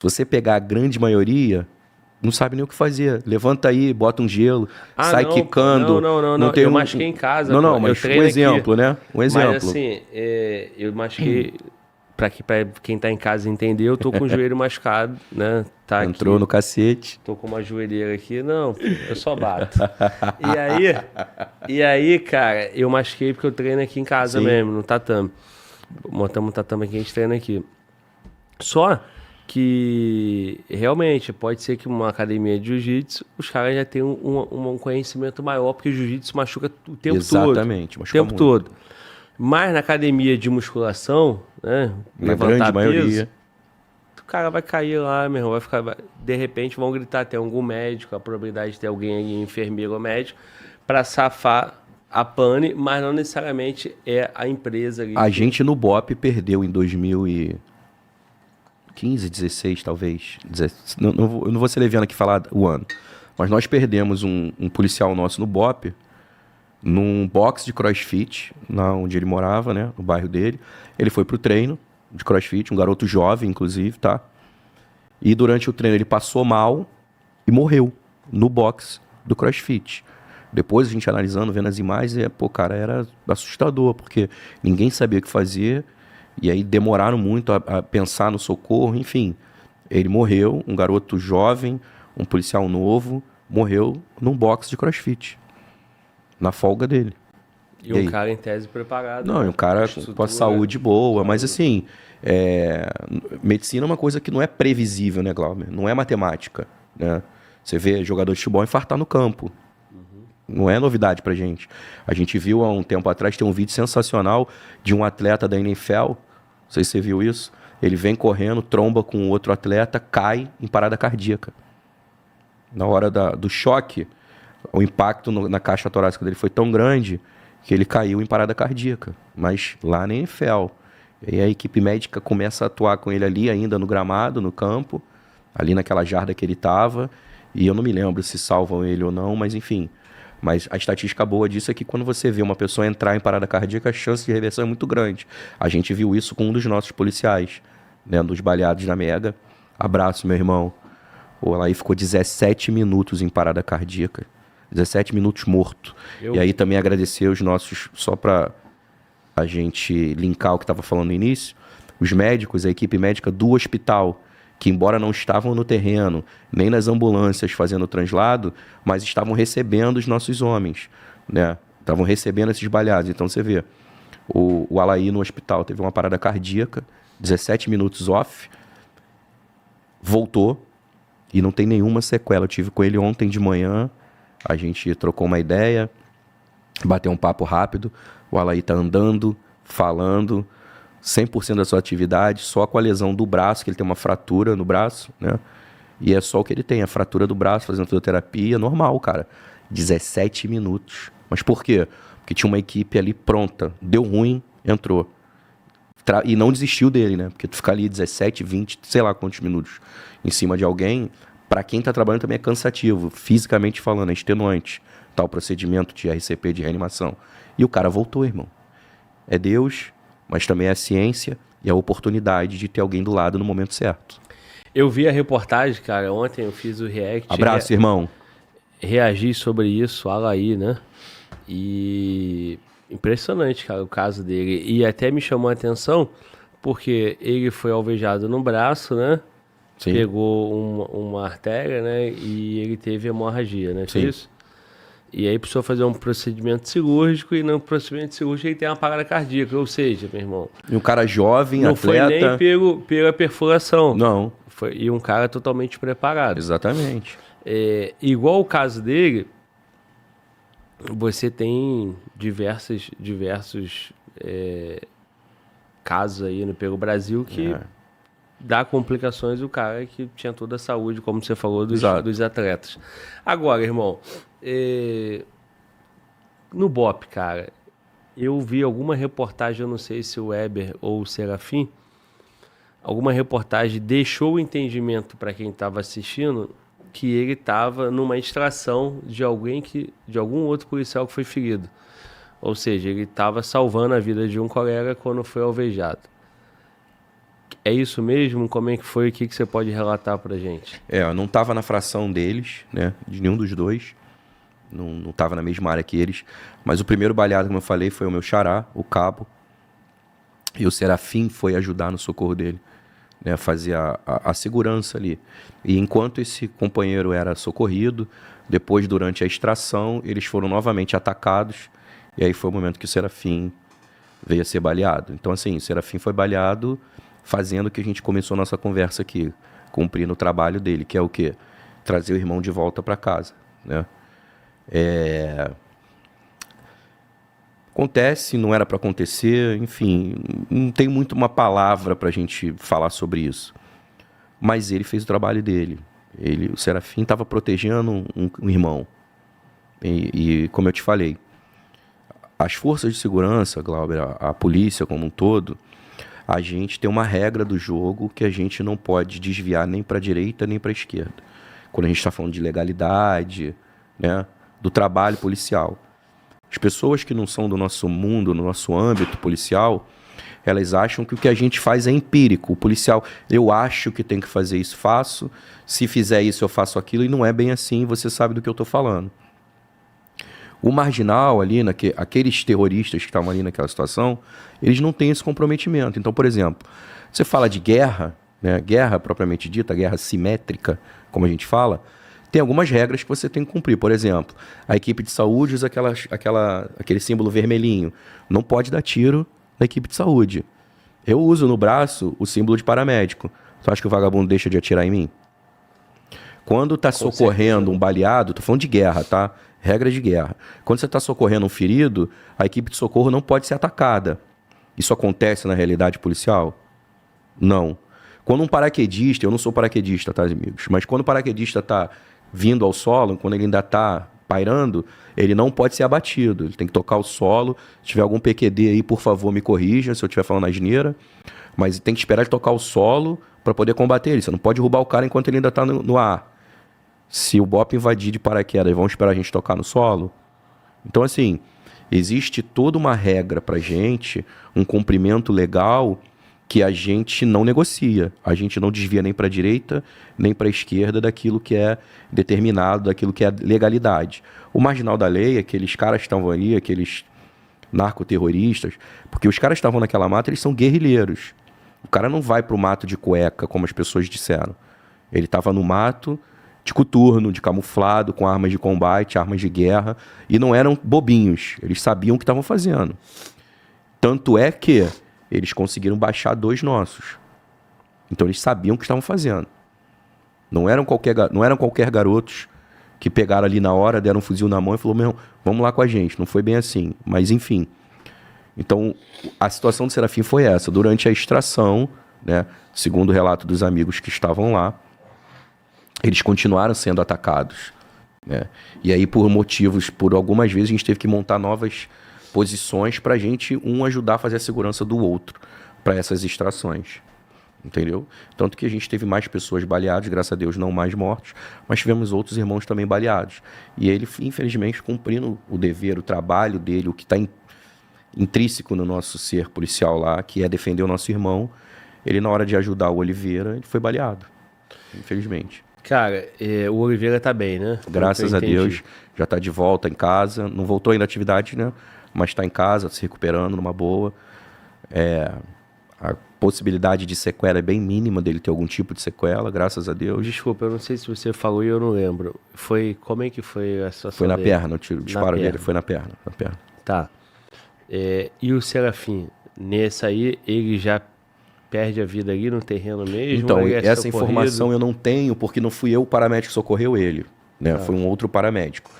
você pegar a grande maioria, não sabe nem o que fazer. Levanta aí, bota um gelo, sai não, quicando. não. Tem Eu machuquei em casa, Não, pô. não, Eu mas um treino exemplo, aqui. né? Um Mas exemplo. assim, eu machuquei. Pra quem tá em casa entender, eu tô com o joelho machucado, né? Tá Entrou aqui. no cacete. Tô com uma joelheira aqui. Não, pô, eu só bato. E aí, cara, eu machuquei porque eu treino aqui em casa Sim. mesmo, no tatame. Montamos um tatame aqui, a gente treina aqui. Só que realmente pode ser que uma academia de jiu-jitsu os caras já tenham um conhecimento maior, porque o jiu-jitsu machuca o tempo todo. Exatamente, O machuca tempo muito. todo. Mas na academia de musculação, né? Na grande Levantar peso, maioria. o cara vai cair lá, meu irmão, vai ficar. De repente vão gritar, tem algum médico, a probabilidade de ter alguém aí, enfermeiro ou médico, para safar a pane, mas não necessariamente é a empresa ali A que. gente no BOP perdeu em 2015, 16 talvez. Eu não vou ser leviano aqui falar o ano. Mas nós perdemos um policial nosso no BOP, num box de crossfit, na onde ele morava, né? No bairro dele. Ele foi pro treino de crossfit, um garoto jovem, inclusive, tá? E durante o treino ele passou mal e morreu no box do crossfit. Depois a gente analisando, vendo as imagens, cara, era assustador, porque ninguém sabia o que fazer, e aí demoraram muito a pensar no socorro, enfim. Ele morreu, um garoto jovem, um policial novo, morreu num box de crossfit, na folga dele. E E um aí? cara em tese preparado, Não, né? e um cara com a Estrutura, saúde boa, mas saúde. assim, medicina é uma coisa que não é previsível, né, Glauber? Não é matemática, né? Você vê jogador de futebol infartar no campo. Não é novidade pra gente. A gente viu há um tempo atrás, tem um vídeo sensacional de um atleta da NFL, não sei se você viu isso, ele vem correndo, tromba com outro atleta, cai em parada cardíaca. Na hora do choque, o impacto na caixa torácica dele foi tão grande que ele caiu em parada cardíaca, mas lá na NFL. E aí a equipe médica começa a atuar com ele ali ainda no gramado, no campo, ali naquela jarda que ele estava, e eu não me lembro se salvam ele ou não, mas enfim. Mas a estatística boa disso é que quando você vê uma pessoa entrar em parada cardíaca, a chance de reversão é muito grande. A gente viu isso com um dos nossos policiais, né, dos baleados na Mega. Abraço, meu irmão. Pô, ela aí ficou 17 minutos em parada cardíaca. 17 minutos morto. E aí também agradecer os nossos, só para a gente linkar o que estava falando no início, os médicos, a equipe médica do hospital, que embora não estavam no terreno, nem nas ambulâncias fazendo o translado, mas estavam recebendo os nossos homens, né? Estavam recebendo esses baleados. Então você vê, o Alaí no hospital teve uma parada cardíaca, 17 minutos off, voltou e não tem nenhuma sequela. Eu tive com ele ontem de manhã, a gente trocou uma ideia, bateu um papo rápido, o Alaí tá andando, falando, 100% da sua atividade, só com a lesão do braço, que ele tem uma fratura no braço, né? E é só o que ele tem, a fratura do braço, fazendo fisioterapia, normal, cara. 17 minutos. Mas por quê? Porque tinha uma equipe ali pronta, deu ruim, entrou. E não desistiu dele, né? Porque tu ficar ali 17, 20, sei lá quantos minutos em cima de alguém, pra quem tá trabalhando também é cansativo, fisicamente falando, é extenuante, tal procedimento de RCP, de reanimação. E o cara voltou, irmão. É Deus, mas também é a ciência e a oportunidade de ter alguém do lado no momento certo. Eu vi a reportagem, cara, ontem eu fiz o react. Abraço, irmão. Reagi sobre isso, Alaí, né? E impressionante, cara, o caso dele. E até me chamou a atenção porque ele foi alvejado no braço, né? Sim. Pegou uma artéria, né? E ele teve hemorragia, né? Foi Sim. isso? E aí precisou fazer um procedimento cirúrgico e no procedimento cirúrgico ele tem uma parada cardíaca, ou seja, meu irmão... E um cara jovem, não atleta... Não foi nem pela perfuração. Não. E um cara totalmente preparado. Exatamente. Igual o caso dele, você tem diversos casos aí pelo Brasil que dá complicações do cara que tinha toda a saúde, como você falou, dos atletas. Agora, irmão, no BOP, cara, eu vi alguma reportagem, eu não sei se o Weber ou o Serafim, alguma reportagem deixou o entendimento para quem estava assistindo que ele estava numa extração de algum outro policial que foi ferido. Ou seja, ele estava salvando a vida de um colega quando foi alvejado. É isso mesmo? Como é que foi? O que você pode relatar pra gente? Eu não estava na fração deles, né? De nenhum dos dois. Não estava na mesma área que eles. Mas o primeiro baleado, como eu falei, foi o meu xará, o Cabo. E o Serafim foi ajudar no socorro dele, né? Fazer a segurança ali. E enquanto esse companheiro era socorrido, depois, durante a extração, eles foram novamente atacados. E aí foi o momento que o Serafim veio a ser baleado. Então, assim, o Serafim foi baleado fazendo o que a gente começou a nossa conversa aqui, cumprindo o trabalho dele, que é o quê? Trazer o irmão de volta para casa, né? Acontece, não era para acontecer, enfim, não tem muito uma palavra para a gente falar sobre isso. Mas ele fez o trabalho dele. O Serafim estava protegendo um irmão. E como eu te falei, as forças de segurança, Glauber, a polícia como um todo, a gente tem uma regra do jogo que a gente não pode desviar nem para a direita nem para a esquerda. Quando a gente está falando de legalidade, né, do trabalho policial. As pessoas que não são do nosso mundo, no nosso âmbito policial, elas acham que o que a gente faz é empírico. O policial, eu acho que tem que fazer isso, faço. Se fizer isso, eu faço aquilo. E não é bem assim, você sabe do que eu estou falando. O marginal ali, aqueles terroristas que estavam ali naquela situação, eles não têm esse comprometimento. Então, por exemplo, você fala de guerra, né, guerra propriamente dita, guerra simétrica, como a gente fala, tem algumas regras que você tem que cumprir. Por exemplo, a equipe de saúde usa aquele símbolo vermelhinho. Não pode dar tiro na equipe de saúde. Eu uso no braço o símbolo de paramédico. Você acha que o vagabundo deixa de atirar em mim? Quando está socorrendo um baleado, tô falando de guerra, tá? Regra de guerra. Quando você está socorrendo um ferido, a equipe de socorro não pode ser atacada. Isso acontece na realidade policial? Não. Quando um paraquedista, eu não sou paraquedista, tá, amigos? Mas quando o paraquedista está vindo ao solo, quando ele ainda está pairando, ele não pode ser abatido. Ele tem que tocar o solo. Se tiver algum PQD aí, por favor, me corrija se eu estiver falando asneira. Mas tem que esperar ele tocar o solo para poder combater ele. Você não pode derrubar o cara enquanto ele ainda está no ar. Se o BOP invadir de paraquedas, vão esperar a gente tocar no solo? Então, assim, existe toda uma regra pra gente, um cumprimento legal que a gente não negocia. A gente não desvia nem para a direita, nem para a esquerda daquilo que é determinado, daquilo que é legalidade. O marginal da lei, aqueles caras que estavam ali, aqueles narcoterroristas, porque os caras que estavam naquela mata, eles são guerrilheiros. O cara não vai pro mato de cueca, como as pessoas disseram. Ele estava no mato de coturno, de camuflado, com armas de combate, armas de guerra, e não eram bobinhos, eles sabiam o que estavam fazendo. Tanto é que eles conseguiram baixar 2 nossos. Então eles sabiam o que estavam fazendo. Não eram qualquer garotos que pegaram ali na hora, deram um fuzil na mão e falou, meu, vamos lá com a gente. Não foi bem assim, mas enfim. Então a situação do Serafim foi essa. Durante a extração, né, segundo o relato dos amigos que estavam lá, eles continuaram sendo atacados, né? E aí, por algumas vezes, a gente teve que montar novas posições para a gente, ajudar a fazer a segurança do outro para essas extrações, entendeu? Tanto que a gente teve mais pessoas baleadas, graças a Deus, não mais mortos, mas tivemos outros irmãos também baleados. E ele, infelizmente, cumprindo o dever, o trabalho dele, o que está intrínseco no nosso ser policial lá, que é defender o nosso irmão, ele, na hora de ajudar o Oliveira, ele foi baleado, infelizmente. Cara, o Oliveira tá bem, né? Graças a Deus, já tá de volta em casa. Não voltou ainda à atividade, né? Mas tá em casa, se recuperando numa boa. A possibilidade de sequela é bem mínima dele ter algum tipo de sequela, graças a Deus. Desculpa, eu não sei se você falou e eu não lembro. Como é que foi a situação Foi na dele? perna, o tiro, o disparo dele foi na perna. Tá. E o Serafim, nesse aí, ele já perde a vida ali no terreno mesmo? Então, essa informação eu não tenho, porque não fui eu o paramédico que socorreu ele, né? Foi um outro paramédico.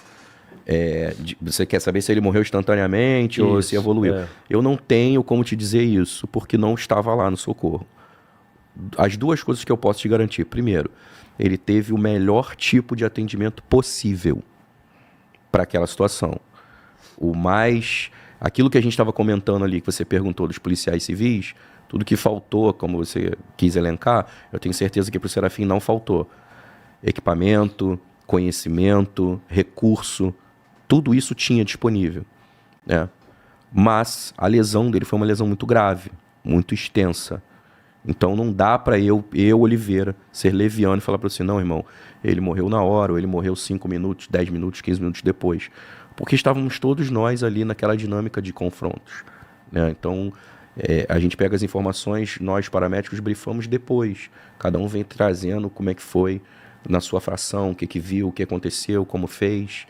Você quer saber se ele morreu instantaneamente ou se evoluiu? Eu não tenho como te dizer isso, porque não estava lá no socorro. As 2 coisas que eu posso te garantir. Primeiro, ele teve o melhor tipo de atendimento possível para aquela situação. Aquilo que a gente estava comentando ali, que você perguntou dos policiais civis, tudo que faltou, como você quis elencar, eu tenho certeza que para o Serafim não faltou. Equipamento, conhecimento, recurso, tudo isso tinha disponível, né? Mas a lesão dele foi uma lesão muito grave, muito extensa. Então não dá para eu, Oliveira, ser leviano e falar para você, não, irmão, ele morreu na hora, ou ele morreu 5 minutos, 10 minutos, 15 minutos depois. Porque estávamos todos nós ali naquela dinâmica de confrontos, né? Então, a gente pega as informações, nós paramédicos brifamos depois. Cada um vem trazendo como é que foi na sua fração, o que viu, o que aconteceu, como fez.